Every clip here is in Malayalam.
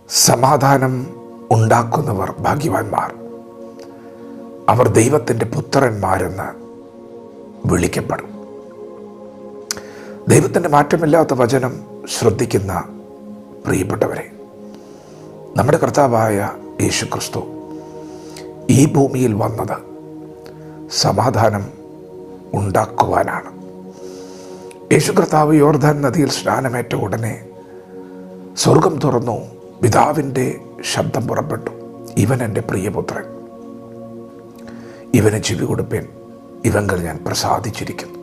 സമാധാനം ഉണ്ടാക്കുന്നവർ ഭാഗ്യവാന്മാർ, അവർ ദൈവത്തിൻ്റെ പുത്രന്മാരെന്ന് വിളിക്കപ്പെടും. ദൈവത്തിൻ്റെ മാറ്റമില്ലാത്ത വചനം ശ്രദ്ധിക്കുന്ന പ്രിയപ്പെട്ടവരെ, നമ്മുടെ കർത്താവായ യേശുക്രിസ്തു ഈ ഭൂമിയിൽ വന്നത് സമാധാനം ഉണ്ടാക്കുവാനാണ്. യേശു കർത്താവ് യോർദാൻ നദിയിൽ സ്നാനമേറ്റ ഉടനെ സ്വർഗം തുറന്നു, പിതാവിൻ്റെ ശബ്ദം പുറപ്പെട്ടു, ഇവൻ എൻ്റെ പ്രിയപുത്രൻ, ഇവന് ചെവി കൊടുപ്പേൻ, ഇവങ്കൽ ഞാൻ പ്രസാദിച്ചിരിക്കുന്നു.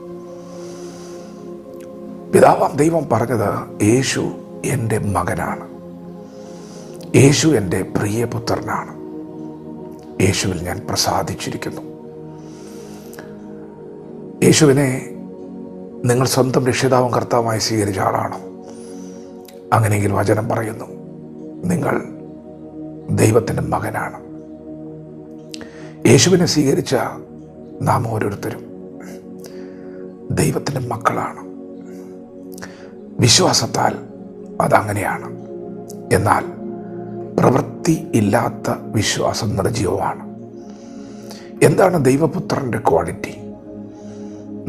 പിതാവാം ദൈവം പറഞ്ഞത്, യേശു എൻ്റെ മകനാണ്, യേശു എൻ്റെ പ്രിയപുത്രനാണ്, യേശുവിൽ ഞാൻ പ്രസാദിച്ചിരിക്കുന്നു. യേശുവിനെ നിങ്ങൾ സ്വന്തം രക്ഷിതാവും കർത്താവുമായി സ്വീകരിച്ച ആളാണോ? അങ്ങനെയെങ്കിൽ വചനം പറയുന്നു, നിങ്ങൾ ദൈവത്തിൻ്റെ മകനാണ്. യേശുവിനെ സ്വീകരിച്ച നാം ഓരോരുത്തരും ദൈവത്തിൻ്റെ മക്കളാണ്. വിശ്വാസത്താൽ അതങ്ങനെയാണ്. എന്നാൽ പ്രവൃത്തി ഇല്ലാത്ത വിശ്വാസം നിർജ്ജീവമാണ്. എന്താണ് ദൈവപുത്രൻ്റെ ക്വാളിറ്റി?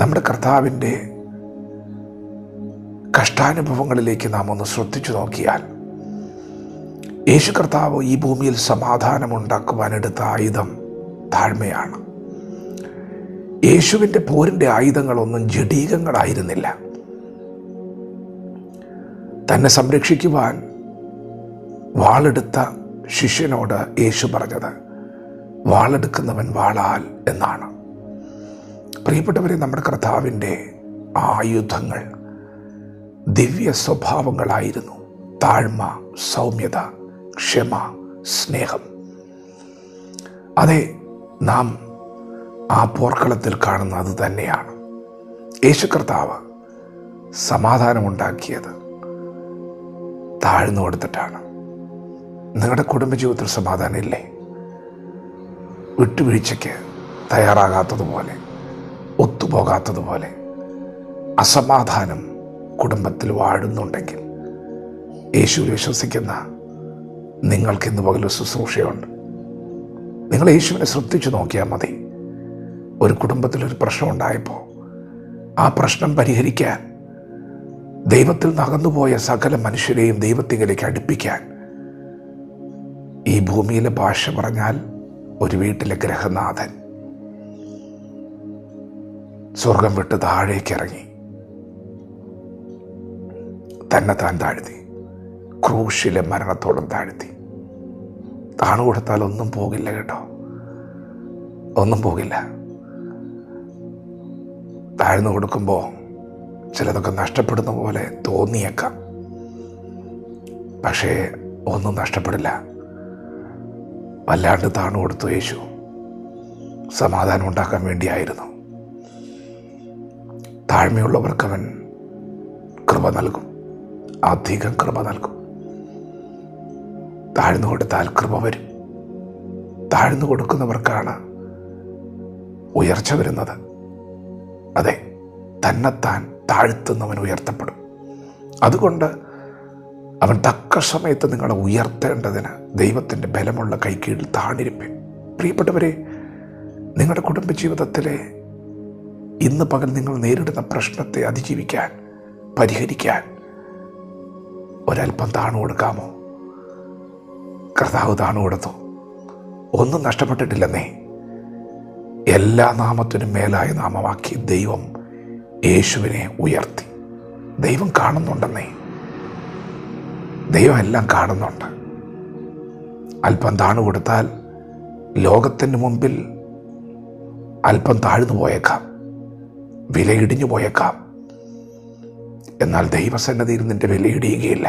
നമ്മുടെ കർത്താവിൻ്റെ കഷ്ടാനുഭവങ്ങളിലേക്ക് നാം ഒന്ന് ശ്രദ്ധിച്ചു നോക്കിയാൽ, യേശു കർത്താവ് ഈ ഭൂമിയിൽ സമാധാനമുണ്ടാക്കുവാനെടുത്ത ആയുധം താഴ്മയാണ്. യേശുവിൻ്റെ പോരിൻ്റെ ആയുധങ്ങളൊന്നും ജഡീകങ്ങളായിരുന്നില്ല. തന്നെ സംരക്ഷിക്കുവാൻ വാളെടുത്ത ശിഷ്യനോട് യേശു പറഞ്ഞത്, വാളെടുക്കുന്നവൻ വാളാൽ എന്നാണ്. പ്രിയപ്പെട്ടവരെ, നമ്മുടെ കർത്താവിൻ്റെ ആയുധങ്ങൾ ദിവ്യ സ്വഭാവങ്ങളായിരുന്നു. താഴ്മ, സൗമ്യത, ക്ഷമ, സ്നേഹം. അതെ, നാം ആ പോർക്കളത്തിൽ കാണുന്ന അത് തന്നെയാണ്. യേശു കർത്താവ് സമാധാനമുണ്ടാക്കിയത് താഴ്ന്നു കൊടുത്തിട്ടാണ്. നിങ്ങളുടെ കുടുംബജീവിതത്തിൽ സമാധാനം ഇല്ലേ? വിട്ടുവീഴ്ചയ്ക്ക് തയ്യാറാകാത്തതുപോലെ, ഒത്തുപോകാത്തതുപോലെ അസമാധാനം കുടുംബത്തിൽ വാഴുന്നുണ്ടെങ്കിൽ, യേശുവിൽ വിശ്വസിക്കുന്ന നിങ്ങൾക്കിന്ന് പകൽ ശുശ്രൂഷയുണ്ട്. നിങ്ങൾ യേശുവിനെ ശ്രദ്ധിച്ചു നോക്കിയാൽ മതി. ഒരു കുടുംബത്തിലൊരു പ്രശ്നം ഉണ്ടായപ്പോൾ ആ പ്രശ്നം പരിഹരിക്കാൻ, ദൈവത്തിൽ നകന്നുപോയ സകല മനുഷ്യരെയും ദൈവത്തിലേക്ക് അടുപ്പിക്കാൻ, ഈ ഭൂമിയിലെ ഭാഷ പറഞ്ഞാൽ ഒരു വീട്ടിലെ ഗൃഹനാഥൻ സ്വർഗം വിട്ട് താഴേക്കിറങ്ങി തന്നെ താൻ താഴ്ത്തി, ക്രൂശിലെ മരണത്തോളം താഴ്ത്തി. താണുകൊടുത്താൽ ഒന്നും പോകില്ല കേട്ടോ, ഒന്നും പോകില്ല. താഴ്ന്നു കൊടുക്കുമ്പോൾ ചിലതൊക്കെ നഷ്ടപ്പെടുന്ന പോലെ തോന്നിയേക്കാം, പക്ഷേ ഒന്നും നഷ്ടപ്പെടില്ല. വല്ലാണ്ട് താണു കൊടുത്തു യേശു. സമാധാനം ഉണ്ടാക്കാൻ വേണ്ടിയായിരുന്നു. താഴ്മയുള്ളവർക്കവൻ കൃപ നൽകും, അധികം കൃപ നൽകും. താഴ്ന്നു കൊടുത്താൽ കൃപ വരും. താഴ്ന്നു കൊടുക്കുന്നവർക്കാണ് ഉയർച്ച വരുന്നത്. അതെ, തന്നെത്താൻ താഴ്ത്തുന്നവൻ ഉയർത്തപ്പെടും. അതുകൊണ്ട് അവൻ തക്ക സമയത്ത് നിങ്ങളെ ഉയർത്തേണ്ടതിന് ദൈവത്തിൻ്റെ ബലമുള്ള കൈക്കീഴിൽ താണിരിപ്പൻ. പ്രിയപ്പെട്ടവരെ, നിങ്ങളുടെ കുടുംബജീവിതത്തിലെ ഇന്ന് പകൽ നിങ്ങൾ നേരിടുന്ന പ്രശ്നത്തെ അതിജീവിക്കാൻ, പരിഹരിക്കാൻ ഒരല്പം താണു കൊടുക്കാമോ? കർത്താവ് താണു കൊടുത്തു. ഒന്നും നഷ്ടപ്പെട്ടിട്ടില്ലെന്നേ. എല്ലാ നാമത്തിനും മേലായ നാമമാക്കി ദൈവം യേശുവിനെ ഉയർത്തി. ദൈവം കാണുന്നുണ്ടെന്നേ. ദൈവം എല്ലാം കാണുന്നുണ്ട്. അല്പം താണു കൊടുത്താൽ ലോകത്തിൻ്റെ മുമ്പിൽ അല്പം താഴ്ന്നു പോയേക്കാം, വിലയിടിഞ്ഞു പോയേക്കാം. എന്നാൽ ദൈവസന്നിധിയിൽ നിന്റെ വിലയിടിയുകയില്ല.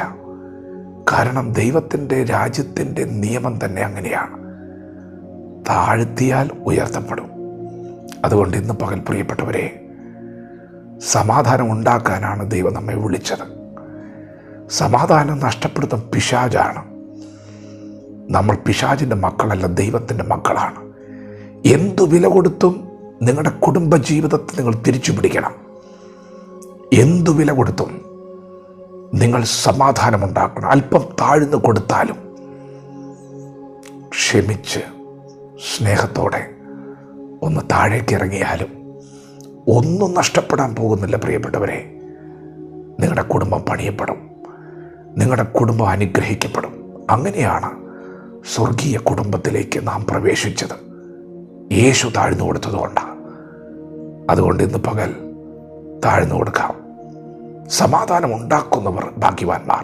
കാരണം ദൈവത്തിൻ്റെ രാജ്യത്തിൻ്റെ നിയമം തന്നെ അങ്ങനെയാണ്. താഴ്ത്തിയാൽ ഉയർത്തപ്പെടും. അതുകൊണ്ട് ഇന്ന് പകൽ പ്രിയപ്പെട്ടവരെ, സമാധാനം ഉണ്ടാക്കാനാണ് ദൈവം നമ്മെ വിളിച്ചത്. സമാധാനം നഷ്ടപ്പെടുത്തുന്ന പിശാചാണ്. നമ്മൾ പിശാചിൻ്റെ മക്കളല്ല, ദൈവത്തിൻ്റെ മക്കളാണ്. എന്തു വില കൊടുത്തും നിങ്ങളുടെ കുടുംബജീവിതത്തെ നിങ്ങൾ തിരിച്ചു പിടിക്കണം. എന്തു വില കൊടുത്തും നിങ്ങൾ സമാധാനമുണ്ടാക്കണം. അല്പം താഴ്ന്നു കൊടുത്താലും ക്ഷമിച്ച് സ്നേഹത്തോടെ ഒന്ന് താഴേക്ക് ഇറങ്ങിയാലും ഒന്നും നഷ്ടപ്പെടാൻ പോകുന്നില്ല പ്രിയപ്പെട്ടവരെ. നിങ്ങളുടെ കുടുംബം പണിയപ്പെടും, നിങ്ങളുടെ കുടുംബം അനുഗ്രഹിക്കപ്പെടും. അങ്ങനെയാണ് സ്വർഗീയ കുടുംബത്തിലേക്ക് നാം പ്രവേശിച്ചത്. യേശു താഴ്ന്നു കൊടുത്തതുകൊണ്ടാണ്. അതുകൊണ്ട് ഇന്ന് പകൽ താഴ്ന്നു കൊടുക്കാം. സമാധാനം ഉണ്ടാക്കുന്നവർ ഭാഗ്യവാന്മാർ,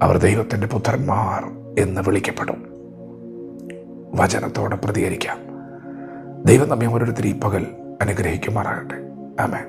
അവർ ദൈവത്തിൻ്റെ പുത്രന്മാർ എന്ന് വിളിക്കപ്പെടും. വചനത്തോടെ പ്രതികരിക്കാം. ദൈവം നമ്മെ ഓരോരുത്തരും ഈ പകൽ അനുഗ്രഹിക്കുമാറാകട്ടെ. ആമേൻ.